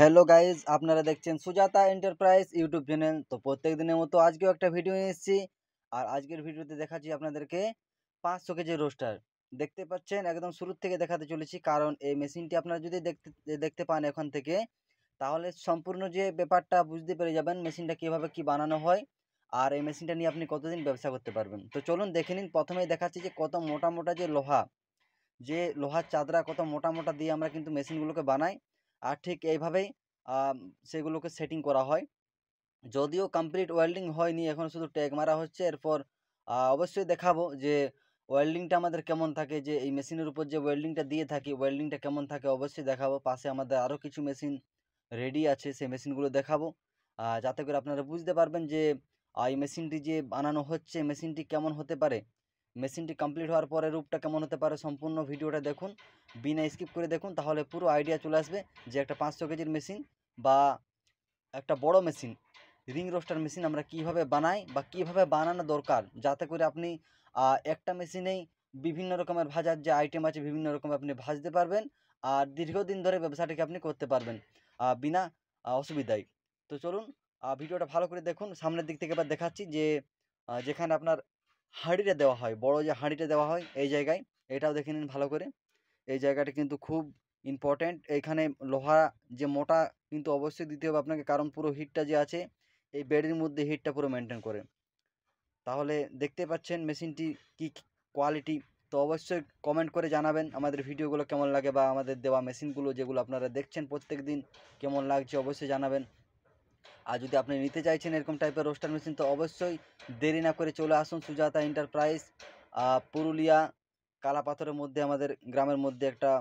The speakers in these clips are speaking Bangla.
হ্যালো গাইজ, আপনারা দেখছেন সুজাতা এন্টারপ্রাইজ ইউটিউব চ্যানেল। তো প্রত্যেক দিনের মতো আজকেও একটা ভিডিও নিয়ে এসেছি। আর আজকের ভিডিওতে দেখাচ্ছি আপনাদেরকে 500 কেজি রোস্টার। দেখতে পাচ্ছেন, একদম শুরু থেকে দেখাতে চলেছি, কারণ এই মেশিনটি আপনারা যদি দেখতে পান এখান থেকে, তাহলে সম্পূর্ণ যে ব্যাপারটা বুঝতে পেরে যাবেন মেশিনটা কীভাবে কি বানানো হয়, আর এই মেশিনটা নিয়ে আপনি কতদিন ব্যবসা করতে পারবেন। তো চলুন দেখে নিন। প্রথমেই দেখাচ্ছি যে কত মোটা মোটা যে লোহার চাদরা কত মোটা মোটা দিয়ে আমরা কিন্তু মেশিনগুলোকে বানাই। আর ঠিক এইভাবেই আম, সেগুলোকে সেটিং করা হয়। যদিও কমপ্লিট ওয়েল্ডিং হয়নি, এখন শুধু ট্যাগ মারা হচ্ছে। এরপর অবশ্যই দেখাবো যে ওয়েল্ডিংটা আমাদের কেমন থাকে, যে এই মেশিনের উপর যে ওয়েল্ডিংটা দিয়ে থাকি ওয়েল্ডিংটা কেমন থাকে অবশ্যই দেখাবো। পাশে আমাদের আরও কিছু মেশিন রেডি আছে, সেই মেশিনগুলো দেখাবো, যাতে করে আপনারা বুঝতে পারবেন যে এই মেশিনটি যে বানানো হচ্ছে মেশিনটি কেমন হতে পারে, মেশিনটি কমপ্লিট হওয়ার পরে রূপটা কেমন হতে পারে। সম্পূর্ণ ভিডিওটা দেখুন, বিনা স্কিপ করে দেখুন, তাহলে পুরো আইডিয়া চলে আসবে যে একটা 500 কেজির মেশিন বা একটা বড় মেশিন, রিং রোস্টার মেশিন আমরা কিভাবে বানাই বা কিভাবে বানানো দরকার, যাতে করে আপনি একটা মেশিনেই বিভিন্ন রকমের ভাজার যে আইটেম আছে বিভিন্ন রকম আপনি ভাজতে পারবেন, আর দীর্ঘদিন ধরে ব্যবসাটাকে আপনি করতে পারবেন বিনা অসুবিধায়। তো চলুন ভিডিওটা ভালো করে দেখুন। সামনের দিক থেকে এবার দেখাচ্ছি যে যেখানে আপনার হাঁড়িটা দেওয়া হয়, বড় যে হাঁড়িটা দেওয়া হয় এই জায়গায়, এটাও দেখে নিন ভালো করে। এই জায়গাটা কিন্তু খুব ইম্পর্ট্যান্ট। এইখানে লোহা যে মোটা কিন্তু অবশ্যই দিতে হবে আপনাকে, কারণ পুরো হিটটা যে আছে এই বেডের মধ্যে হিটটা পুরো মেনটেন করে। তাহলে দেখতে পাচ্ছেন মেশিনটি কি কোয়ালিটি। তো অবশ্যই কমেন্ট করে জানাবেন আমাদের ভিডিওগুলো কেমন লাগে, বা আমাদের দেওয়া মেশিনগুলো যেগুলো আপনারা দেখছেন প্রত্যেক দিন কেমন লাগছে অবশ্যই জানাবেন। আর যদি আপনি নিতে চাইছেন এরকম টাইপের রোস্টার মেশিন, তো অবশ্যই দেরি না করে চলে আসুন সুজাতা এন্টারপ্রাইজ, পুরুলিয়া কালাপাথরের মধ্যে আমাদের গ্রামের মধ্যে একটা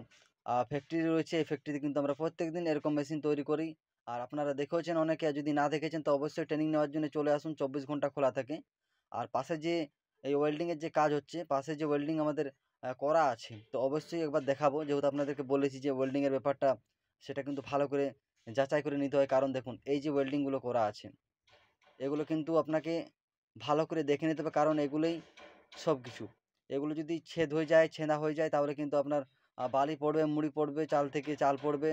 ফ্যাক্টরি রয়েছে। এই ফ্যাক্টরিতে কিন্তু আমরা প্রত্যেক দিন এরকম মেশিন তৈরি করি। আর আপনারা দেখেওছেন অনেকে, যদি না দেখেছেন তো অবশ্যই ট্রেনিং নেওয়ার জন্য চলে আসুন, 24 ঘন্টা খোলা থাকে। আর পাশে যে এই ওয়েল্ডিংয়ের যে কাজ হচ্ছে, পাশে যে ওয়েল্ডিং আমাদের করা আছে, তো অবশ্যই একবার দেখাবো। যেহেতু আপনাদেরকে বলেছি যে ওয়েল্ডিংয়ের ব্যাপারটা, সেটা কিন্তু ভালো করে যাচাই করে নিতে হয়। কারণ দেখুন এই যে ওয়েল্ডিংগুলো করা আছে, এগুলো কিন্তু আপনাকে ভালো করে দেখে নিতে হবে, কারণ এগুলোই সব কিছু। এগুলো যদি ছেদ হয়ে যায়, ছেঁদা হয়ে যায়, তাহলে কিন্তু আপনার বালি পড়বে, মুড়ি পড়বে, চাল থেকে চাল পড়বে,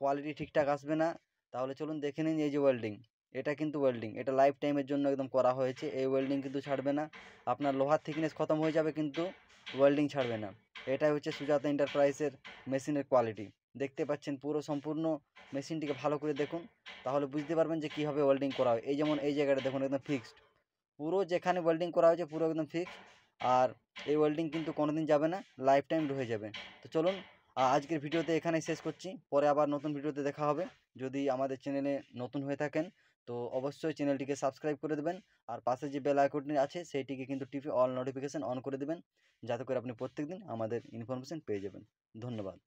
কোয়ালিটি ঠিকঠাক আসবে না। তাহলে চলুন দেখে নিন। এই যে ওয়েল্ডিং, এটা কিন্তু ওয়েল্ডিং, এটা লাইফ টাইমের জন্য একদম করা হয়েছে। এই ওয়েল্ডিং কিন্তু ছাড়বে না। আপনার লোহার থিকনেস খতম হয়ে যাবে কিন্তু ওয়েল্ডিং ছাড়বে না। এটাই হচ্ছে সুজাতা এন্টারপ্রাইজের মেশিনের কোয়ালিটি। দেখতে পাচ্ছেন পুরো সম্পূর্ণ মেশিনটিকে ভালো করে দেখুন, তাহলে বুঝতে পারবেন যে কীভাবে ওয়েল্ডিং করা হয়। এই যেমন এই জায়গাটা দেখুন, একদম ফিক্সড, পুরো যেখানে ওয়েল্ডিং করা হয়েছে পুরো একদম ফিক্সড। আর এই ওয়েল্ডিং কিন্তু কোনোদিন যাবে না, লাইফ টাইম রয়ে যাবে। তো চলুন আজকের ভিডিওতে এখানেই শেষ করছি, পরে আবার নতুন ভিডিওতে দেখা হবে। যদি আমাদের চ্যানেলে নতুন হয়ে থাকেন তো অবশ্যই চ্যানেলটিকে সাবস্ক্রাইব করে দেবেন, আর পাশে যে বেল আইকনটি আছে সেইটিকে কিন্তু টিপে অল নোটিফিকেশান অন করে দেবেন, যাতে করে আপনি প্রত্যেকদিন আমাদের ইনফরমেশন পেয়ে যাবেন। ধন্যবাদ।